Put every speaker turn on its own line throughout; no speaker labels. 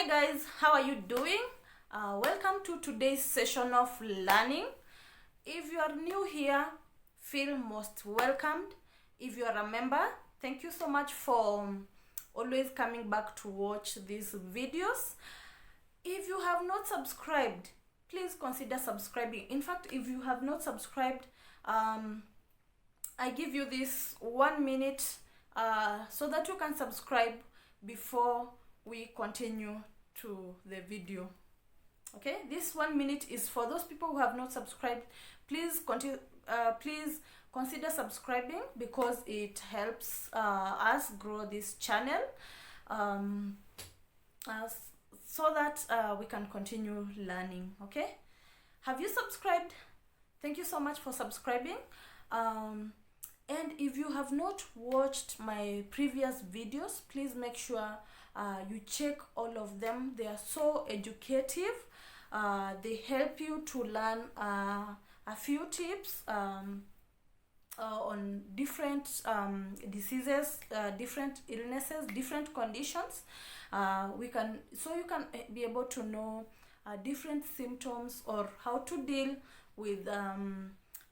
Hi guys, how are you doing? Welcome to today's session of learning. If you are new here, feel most welcomed. If you are a member, thank you so much for always coming back to watch these videos. If you have not subscribed, please consider subscribing. In fact, if you have not subscribed, I give you this 1 minute so that you can subscribe before we continue to the video. Okay, this 1 minute is for those people who have not subscribed. Please consider subscribing because it helps us grow this channel so that we can continue learning. Okay, have you subscribed? Thank you so much for subscribing. And if you have not watched my previous videos, please make sure you check all of them. They are so educative. They help you to learn a few tips on different diseases, different illnesses, different conditions. You can be able to know different symptoms or how to deal with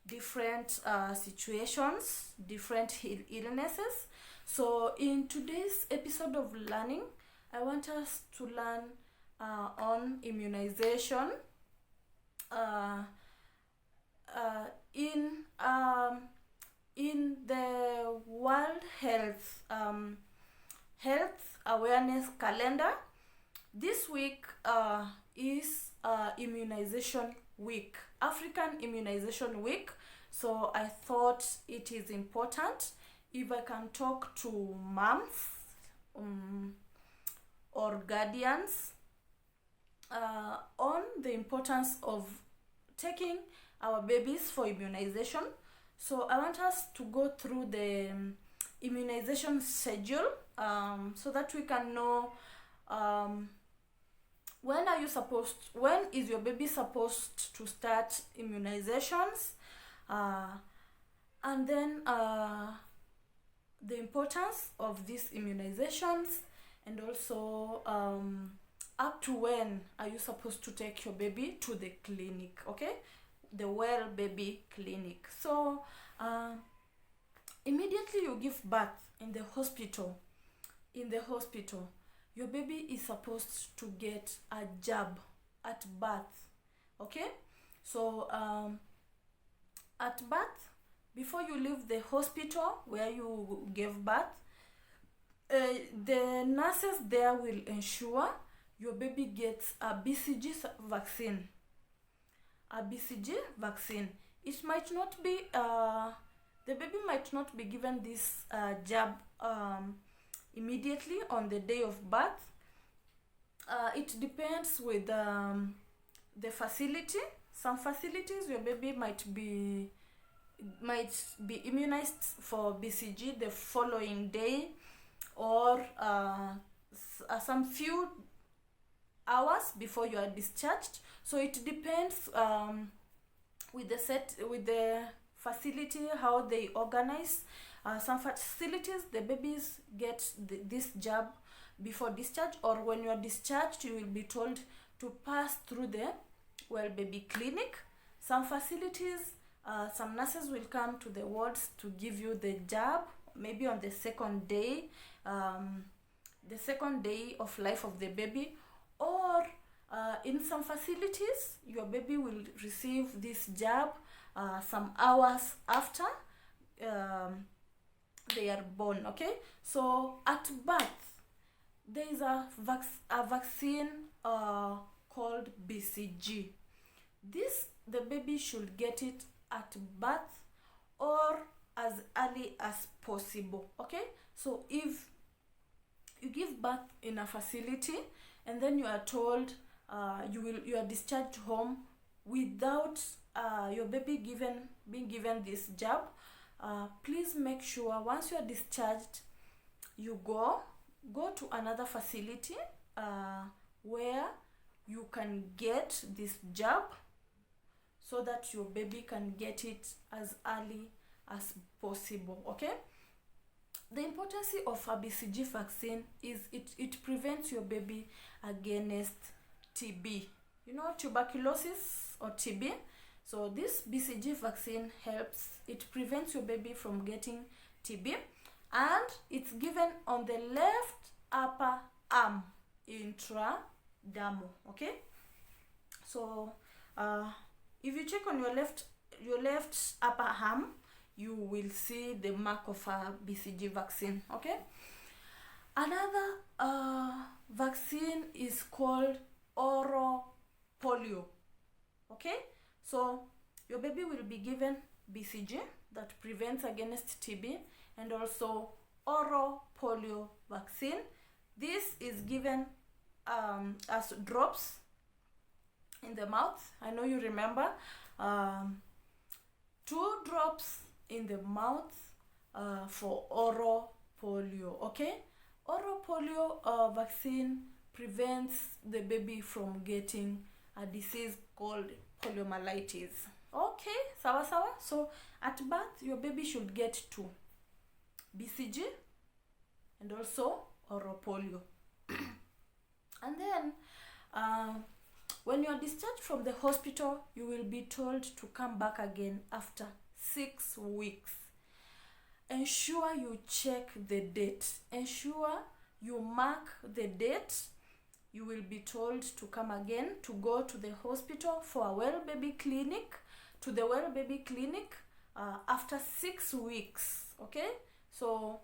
different situations, different illnesses. So in today's episode of learning, I want us to learn on immunization. In the World Health Awareness Calendar, this week is Immunization Week, African Immunization Week. So I thought it is important if I can talk to moms or guardians on the importance of taking our babies for immunization. So I want us to go through the immunization schedule so that we can know when is your baby supposed to start immunizations, and then the importance of these immunizations, and also up to when are you supposed to take your baby to the clinic, okay, the well baby clinic. So immediately you give birth in the hospital, your baby is supposed to get a jab at birth. Okay, so at birth, before you leave the hospital where you gave birth, the nurses there will ensure your baby gets a BCG vaccine. It might not be the baby might not be given this jab immediately on the day of birth. It depends with the facility. Some facilities your baby might be immunized for BCG the following day, or some few hours before you are discharged. So it depends with the facility how they organize. Some facilities the babies get this jab before discharge, or when you are discharged you will be told to pass through the well baby clinic. Some facilities some nurses will come to the wards to give you the jab maybe on the second day of life of the baby, or in some facilities your baby will receive this jab some hours after they are born. Okay, so at birth there is a vaccine called BCG. The baby should get it at birth or as early as possible. Okay, so if you give birth in a facility and then you are told you are discharged home without your baby being given this jab, please make sure once you are discharged you go to another facility where you can get this jab so that your baby can get it as early as possible. Okay, The importance of a BCG vaccine is it prevents your baby against TB. You know, tuberculosis or TB. So this BCG vaccine helps, it prevents your baby from getting TB, and it's given on the left upper arm, intradermal. Okay, so if you check on your left upper arm, you will see the mark of a BCG vaccine. Okay, another vaccine is called oral polio. Okay, so your baby will be given BCG that prevents against TB, and also oral polio vaccine. This is given as drops in the mouth. I know you remember, 2 drops in the mouth for oral polio. Okay, oral polio vaccine prevents the baby from getting a disease called poliomyelitis. Okay, sawa. So at birth, your baby should get 2, BCG and also oral polio. And then when you are discharged from the hospital, you will be told to come back again after 6 weeks. Ensure you check the date. Ensure you mark the date. You will be told to come again, to go to the hospital for a well baby clinic, after 6 weeks. Okay, so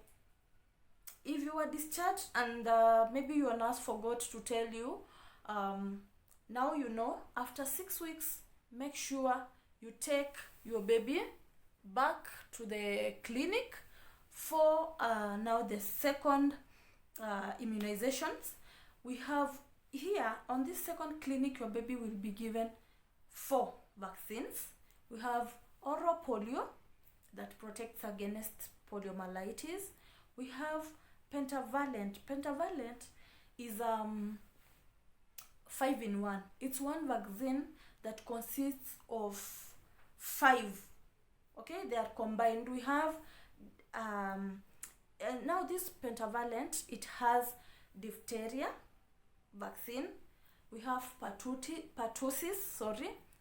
if you were discharged and maybe your nurse forgot to tell you, now you know, after 6 weeks, make sure you take your baby back to the clinic for now the second immunizations. We have here on this second clinic, your baby will be given 4 vaccines. We have oral polio that protects against poliomyelitis. We have Pentavalent. Pentavalent is 5-in-1. It's one vaccine that consists of 5. Okay, they are combined. We have and now this Pentavalent, it has Diphteria vaccine. We have pertussis,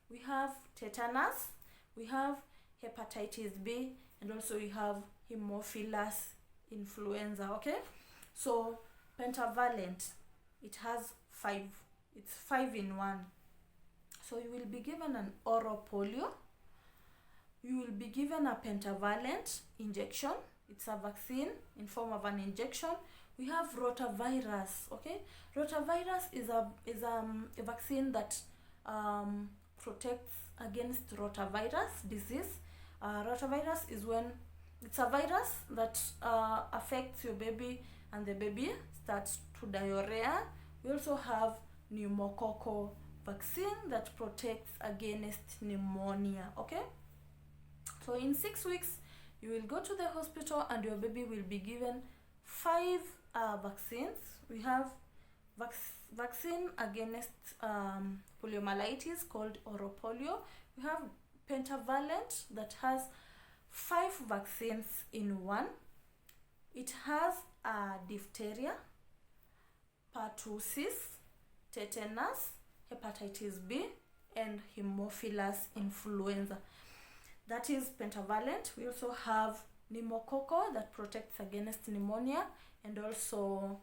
we have Tetanus, we have Hepatitis B, and also we have Haemophilus influenza. Okay, so Pentavalent, it has 5. It's 5-in-1. So you will be given an oral polio. You will be given a Pentavalent injection. It's a vaccine in form of an injection. We have rotavirus. Okay, rotavirus is a vaccine that protects against rotavirus disease. Rotavirus is when it's a virus that affects your baby and the baby starts to diarrhea. We also have Pneumococcal vaccine that protects against pneumonia. Okay, so in 6 weeks, you will go to the hospital and your baby will be given 5 vaccines. We have vaccine against poliomyelitis called oral polio. We have Pentavalent that has 5 vaccines in one. It has Diphteria, pertussis, Tetanus, Hepatitis B, and Haemophilus influenza. That is Pentavalent. We also have Pneumococcal that protects against pneumonia, and also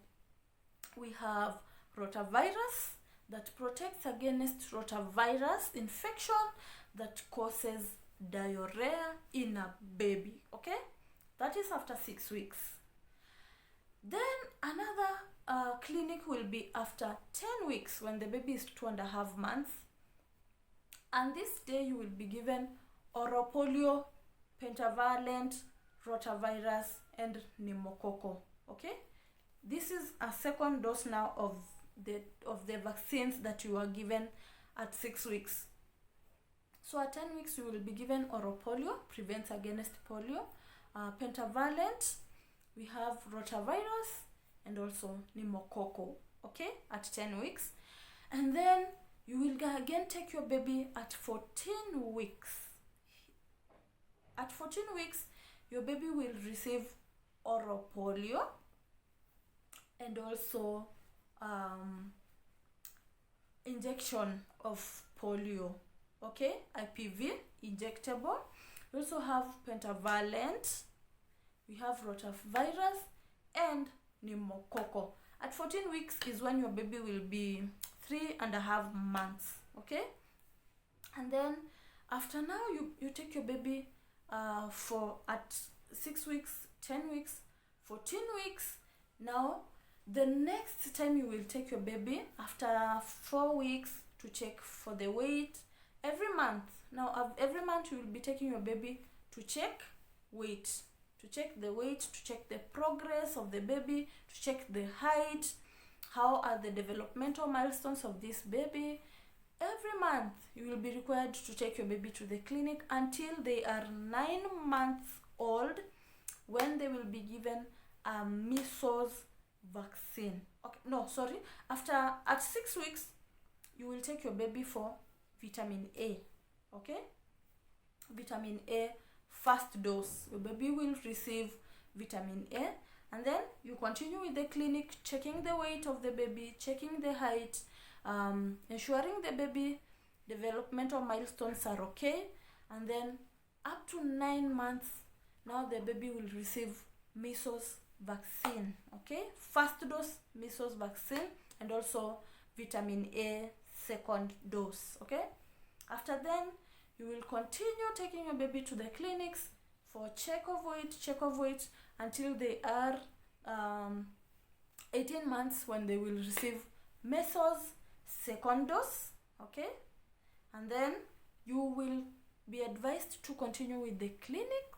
we have rotavirus that protects against rotavirus infection that causes diarrhea in a baby. Okay, that is after 6 weeks. Then another clinic will be after 10 weeks when the baby is 2.5 months, and this day you will be given oral polio, Pentavalent, rotavirus, and pneumococcal. Okay, this is a second dose now of the vaccines that you are given at 6 weeks. So at 10 weeks you will be given oral polio, prevents against polio, Pentavalent, we have rotavirus, and also pneumococcal. Okay, at 10 weeks. And then you will again take your baby at 14 weeks. At 14 weeks, your baby will receive oral polio, and also injection of polio, okay, IPV, injectable. We also have Pentavalent, we have rotavirus, and Pneumococcal. At 14 weeks is when your baby will be 3.5 months, okay. And then after now, you take your baby for at 6 weeks, 10 weeks, 14 weeks. Now the next time you will take your baby after 4 weeks to check for the weight every month. Now every month you will be taking your baby to check weight, to check the weight, to check the progress of the baby, to check the height, how are the developmental milestones of this baby. Every month you will be required to take your baby to the clinic until they are 9 months old, when they will be given a measles vaccine. Okay, no, sorry. At 6 weeks, you will take your baby for vitamin A. Okay, vitamin A first dose. Your baby will receive vitamin A, and then you continue with the clinic, checking the weight of the baby, checking the height, ensuring the baby developmental milestones are okay, and then up to 9 months, now the baby will receive measles vaccine, okay, first dose measles vaccine, and also vitamin A second dose, okay. After then, you will continue taking your baby to the clinics for check of weight until they are 18 months, when they will receive measles second dose, okay. And then you will be advised to continue with the clinic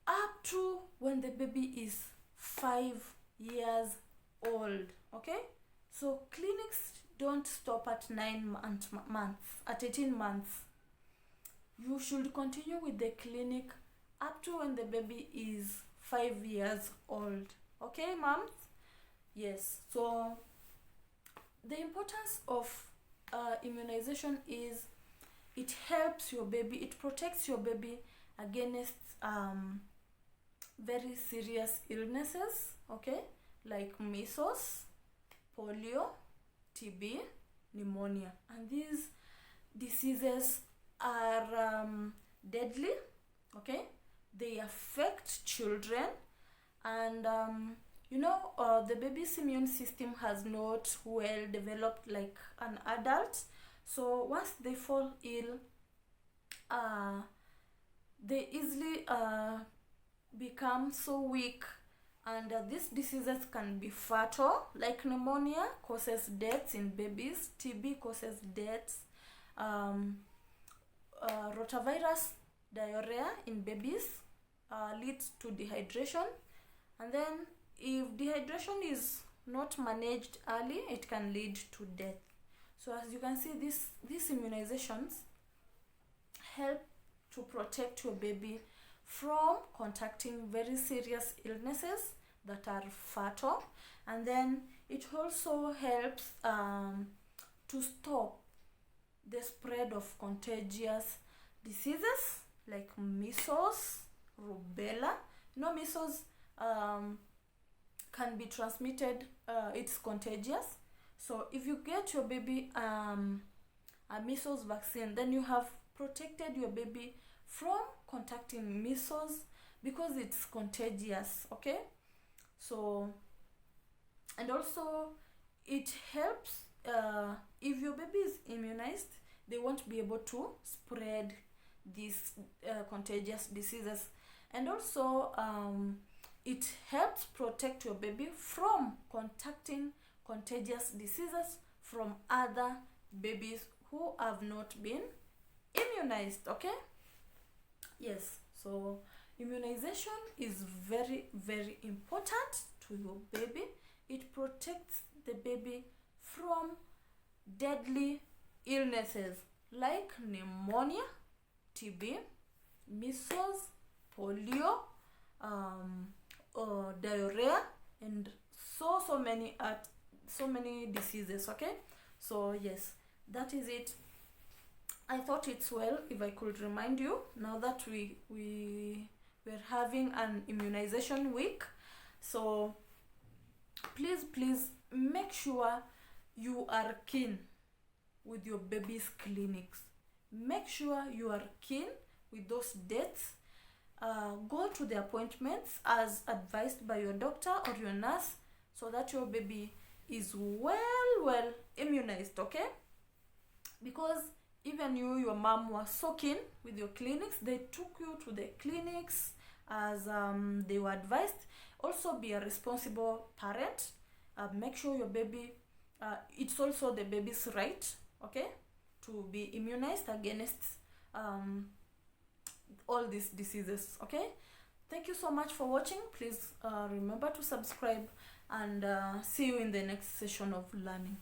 up to when the baby is 5 years old, okay. So clinics don't stop at 9 months, at 18 months. You should continue with the clinic up to when the baby is 5 years old, okay, moms? Yes. So the importance of immunization is it helps your baby, it protects your baby against very serious illnesses, okay, like measles, polio, TB, pneumonia. And these diseases are deadly, okay. They affect children, and the baby's immune system has not well developed like an adult. So once they fall ill, they easily become so weak, and these diseases can be fatal, like pneumonia causes deaths in babies, TB causes deaths, rotavirus, diarrhea in babies leads to dehydration, and then if dehydration is not managed early, it can lead to death. So as you can see, these immunizations help to protect your baby from contacting very serious illnesses that are fatal, and then it also helps to stop the spread of contagious diseases like measles, rubella. Measles can be transmitted, it's contagious. So if you get your baby a measles vaccine, then you have protected your baby from contacting measles, because it's contagious, okay. So, and also it helps if your baby is immunized, they won't be able to spread these contagious diseases. And also it helps protect your baby from contacting contagious diseases from other babies who have not been immunized, okay. Yes, so immunization is very, very important to your baby. It protects the baby from deadly illnesses like pneumonia, TB, measles, polio, diarrhea, and so many diseases, okay. So yes, that is it. I thought it's well if I could remind you, now that we we're having an immunization week. So please make sure you are keen with your baby's clinics. Make sure you are keen with those dates. Go to the appointments as advised by your doctor or your nurse, so that your baby is well immunized, okay? Because even your mom was so keen with your clinics, they took you to the clinics as they were advised. Also, be a responsible parent. Make sure your baby, it's also the baby's right, okay, to be immunized against all these diseases, okay? Thank you so much for watching. Please remember to subscribe, and see you in the next session of learning.